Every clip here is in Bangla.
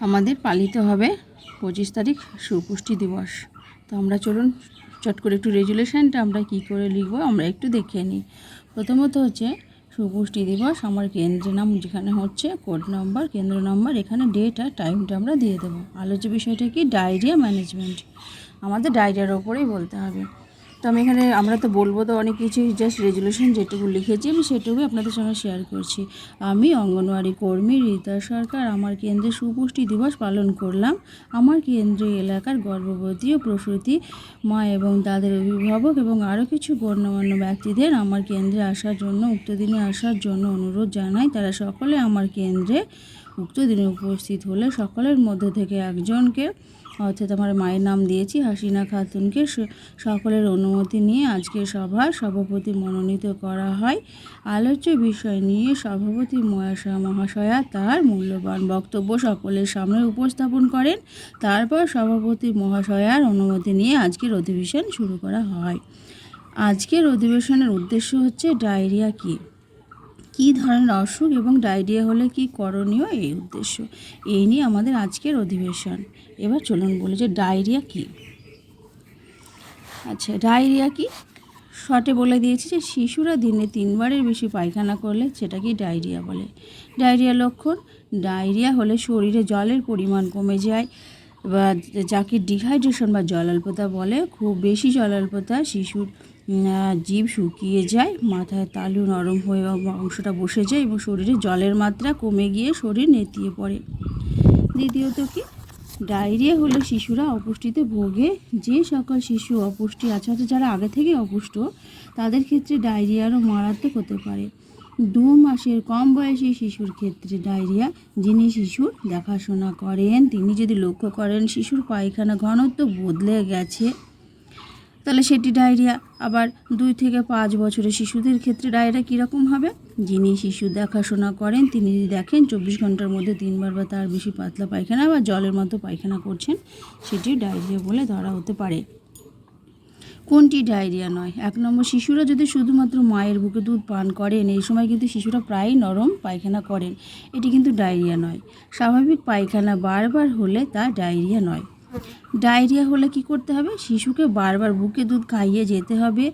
আমাদের পালিত হবে 25 তারিখ সুপুষ্টি দিবস। তো আমরা চলুন চট করে একটু রেজুলেশনটা আমরা কি করে লিখব আমরা একটু দেখে নিই। প্রথমত হচ্ছে সুপুষ্টি দিবস, আমার কেন্দ্রের নাম যেখানে হচ্ছে কোড নাম্বার, কেন্দ্র নাম্বার, এখানে ডেট আর টাইমটা আমরা দিয়ে দেবো। আলোচ্য বিষয়টা কি, ডায়রিয়া ম্যানেজমেন্ট। আমাদের ডায়রিয়ার ওপরেই বলতে হবে। তো আমি এখানে আমরা তো বলবো তো অনেক কিছুই, জাস্ট রেজুলেশন যেটুকু লিখেছি আমি সেটুকুই আপনাদের সঙ্গে শেয়ার করছি। আমি অঙ্গনওয়াড়ি কর্মী রীতা সরকার আমার কেন্দ্রে সুপুষ্টি দিবস পালন করলাম। আমার কেন্দ্রে এলাকার গর্ভবতী ও প্রসূতি মা এবং তাদের অভিভাবক এবং আরও কিছু গণ্যমান্য ব্যক্তিদের আমার কেন্দ্রে আসার জন্য, উক্ত দিনে আসার জন্য অনুরোধ জানাই। তারা সকলে আমার কেন্দ্রে উক্ত দিনে উপস্থিত হলে সকলের মধ্যে থেকে একজনকে, অর্থাৎ আমার মায়ের নাম দিয়েছি হাসিনা খাতুনকে, সকলের অনুমতি নিয়ে আজকের সভার সভাপতি মনোনীত করা হয়। আলোচ্য বিষয় নিয়ে সভাপতি মহাশয়া তার মূল্যবান বক্তব্য সকলের সামনে উপস্থাপন করেন। তারপর সভাপতি মহাশয়ার অনুমতি নিয়ে আজকের অধিবেশন শুরু করা হয়। আজকের অধিবেশনের উদ্দেশ্য হচ্ছে ডায়রিয়া কী ধরনের অসুখ এবং ডায়রিয়া হলে কি করণীয়, এই উদ্দেশ্য, এই নিয়ে আমাদের আজকের অধিবেশন। এবার চলুন বলি যে ডায়রিয়া কী। আচ্ছা, ডায়রিয়া কি শর্টে বলে দিয়েছি যে শিশুরা দিনে 3 বারের বেশি পায়খানা করলে সেটাকে ডায়রিয়া বলে। ডায়রিয়া লক্ষণ, ডায়রিয়া হলে শরীরে জলের পরিমাণ কমে যায় বা যাকে ডিহাইড্রেশন বা জলাল্পতা বলে। খুব বেশি জলাল্পতা, শিশুর জিভ শুকিয়ে যায়, মাথায় তালু নরম হয়ে অংশটা বসে যায় এবং শরীরে জলের মাত্রা কমে গিয়ে শরীর নেতিয়ে পড়ে। দ্বিতীয়ত কি, ডায়রিয়া হলে শিশুরা অপুষ্টিতে ভোগে। যে সকল শিশু অপুষ্টি আছে, যারা আগে থেকে অপুষ্ট, তাদের ক্ষেত্রে ডায়রিয়া আরও মারাত্মক হতে পারে। 2 মাসের কম বয়সী শিশুর ক্ষেত্রে ডায়রিয়া, যিনি শিশুর দেখাশোনা করেন তিনি যদি লক্ষ্য করেন শিশুর পায়খানা ঘনত্ব বদলে গেছে, তাহলে সেটি ডায়রিয়া। আবার 2 থেকে 5 বছরের শিশুদের ক্ষেত্রে ডায়রিয়া কীরকম হবে, যিনি শিশু দেখাশোনা করেন তিনি যদি দেখেন 24 ঘন্টার মধ্যে 3 বার বা তার বেশি পাতলা পায়খানা বা জলের মতো পায়খানা করছেন, সেটি ডায়রিয়া বলে ধরা হতে পারে। কোনটি ডায়রিয়া নয়? 1 নম্বর, শিশুরা যদি শুধুমাত্র মায়ের বুকে দুধ পান করেন, এই সময় কিন্তু শিশুরা প্রায়ই নরম পায়খানা করেন, এটি কিন্তু ডায়রিয়া নয়। স্বাভাবিক পায়খানা বারবার হলে তা ডায়রিয়া নয়। ডায়রিয়া হলে কি করতে হবে, শিশুকে বারবার বুকে দুধ খাইয়ে যেতে হবে।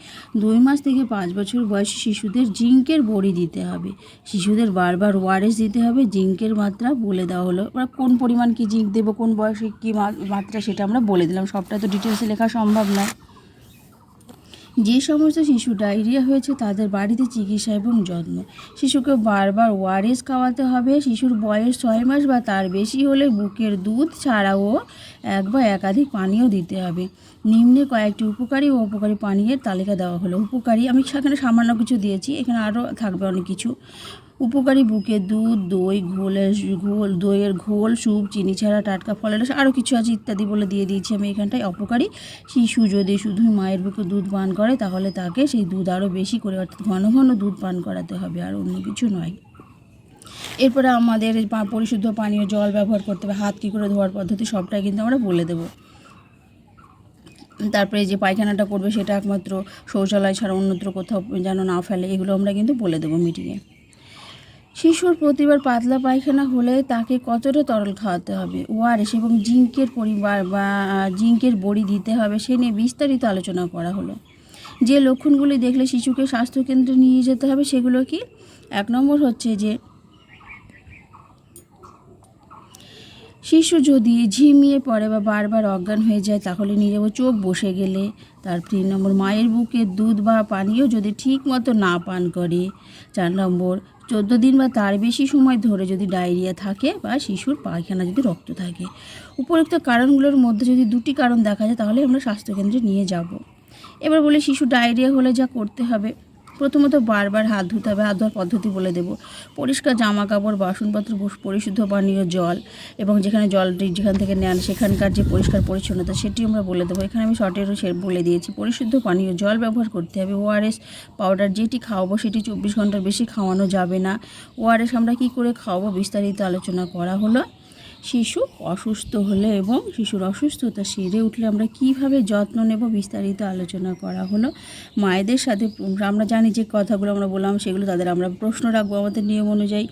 2 মাস থেকে 5 বছর বয়সী শিশুদের জিঙ্কের বড়ি দিতে হবে। শিশুদের বারবার ওআরএস দিতে হবে। জিঙ্কের মাত্রা বলে দেওয়া হলো, কোন পরিমাণ কি জিঙ্ক দেবো, কোন বয়সে কী মাত্রা, সেটা আমরা বলে দিলাম। সবটা তো ডিটেলসে লেখা সম্ভব নয়। যে সমস্ত শিশু ডায়রিয়া হয়েছে তাদের বাড়িতে চিকিৎসা এবং যত্ন। শিশুকে বারবার ওআরএস খাওয়াতে হবে। শিশুর বয়স 6 মাস বা তার বেশি হলে বুকের দুধ ছাড়াও 1 বা একাধিক পানীয় দিতে হবে। নিম্নে কয়েকটি উপকারী ও অপকারী পানীয়ের তালিকা দেওয়া হলো। উপকারী আমি সেখানে সামান্য কিছু দিয়েছি, এখানে আরও থাকবে অনেক কিছু। উপকারী বুকের দুধ, দইয়ের ঘোল, স্যুপ, চিনি ছাড়া টাটকা ফলের রস, আরও কিছু আছে ইত্যাদি বলে দিয়ে দিয়েছি আমি এখানটায়। অপকারী, শিশু যদি শুধু মায়ের বুকে দুধ পান করে তাহলে তাকে সেই দুধ আরও বেশি করে, অর্থাৎ ঘন ঘন দুধ পান করাতে হবে, আর অন্য কিছু নয়। এরপরে আমাদের পরিশুদ্ধ পানীয় জল ব্যবহার করতে হবে। হাত কী করে ধোয়ার পদ্ধতি সবটাই কিন্তু আমরা বলে দেবো। তারপরে যে পায়খানাটা করবে সেটা একমাত্র শৌচালয় ছাড়া অন্যত্র কোথাও যেন না ফেলে, এগুলো আমরা কিন্তু বলে দেবো মিটিংয়ে। শিশুর প্রতিবার পাতলা পায়খানা হলে তাকে কতটা তরল খাওয়াতে হবে, ওআরএস এবং জিঙ্কের পরিবার বা জিঙ্কের বড়ি দিতে হবে, সে নিয়ে বিস্তারিত আলোচনা করা হলো। যে লক্ষণগুলি দেখলে শিশুকে স্বাস্থ্যকেন্দ্রে নিয়ে যেতে হবে সেগুলো কি? 1 নম্বর হচ্ছে যে শিশু যদি ঝিমিয়ে পড়ে বা বারবার অজ্ঞান হয়ে যায় তাহলে নিয়ে যাবো। চোখ বসে গেলে। তার 3 নম্বর, মায়ের বুকে দুধ বা পানীয় যদি ঠিক মতো না পান করে। 4 নম্বর, 14 দিন বা তার বেশি সময় ধরে যদি ডায়রিয়া থাকে বা শিশুর পায়খানা যদি রক্ত থাকে। উপরোক্ত কারণগুলোর মধ্যে যদি 2টি কারণ দেখা যায় তাহলে আমরা স্বাস্থ্যকেন্দ্রে নিয়ে যাব। এবার বলি শিশু ডায়রিয়া হলে যা করতে হবে। প্রথমত বারবার হাত ধুতে হবে। হাত ধোয়ার পদ্ধতি বলে দেব। পরিষ্কার জামা কাপড়, বাসনপত্র, পরিশুদ্ধ পানীয় জল এবং যেখানে জলটি যেখান থেকে নেন সেখানকার যে পরিষ্কার পরিচ্ছন্নতা সেটি আমরা বলে দেবো। এখানে আমি শর্টেরও বলে দিয়েছি। পরিশুদ্ধ পানীয় জল ব্যবহার করতে হবে। ওআরএস পাউডার যেটি খাওয়াবো সেটি 24 ঘন্টার বেশি খাওয়ানো যাবে না। ওআরএস আমরা কী করে খাওয়াবো বিস্তারিত আলোচনা করা হলো। শিশু অসুস্থ হলে এবং শিশুর অসুস্থতা সেরে উঠলে আমরা কীভাবে যত্ন নেব বিস্তারিত আলোচনা করা হলো। মায়েদের সাথে আমরা জানি যে কথাগুলো আমরা বললাম সেগুলো তাদের আমরা প্রশ্ন রাখবো আমাদের নিয়ম অনুযায়ী।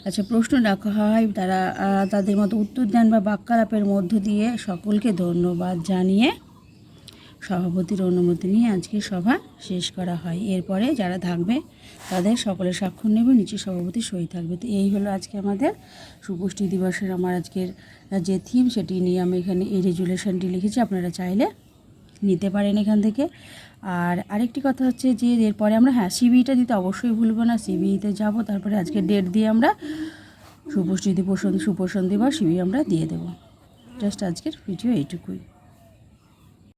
আচ্ছা, প্রশ্ন রাখা হয়, তারা তাদের মতো উত্তর দেন বা বাক্যালাপের মধ্য দিয়ে সকলকে ধন্যবাদ জানিয়ে সভাপতির অনুমতি নিয়ে আজকে সভা শেষ করা হয়। এরপরে যারা থাকবে তাদের সকলের স্বাক্ষর নেবে, নিচে সভাপতির সই থাকবে। তো এই হলো আজকে আমাদের সুপুষ্টি দিবসের আমার আজকের যে থিম, সেটি নিয়ে আমি এখানে এই রেজুলেশনটি লিখেছি, আপনারা চাইলে নিতে পারেন এখান থেকে। আর আরেকটি কথা হচ্ছে যে এরপরে আমরা সিবিটা দিতে অবশ্যই ভুলবো না, সিবিতে যাব, তারপরে আজকে ডেট দিয়ে আমরা সুপুষ্টি দিবস দিবস সিবি আমরা দিয়ে দেবো। জাস্ট আজকের ভিডিও এইটুকুই।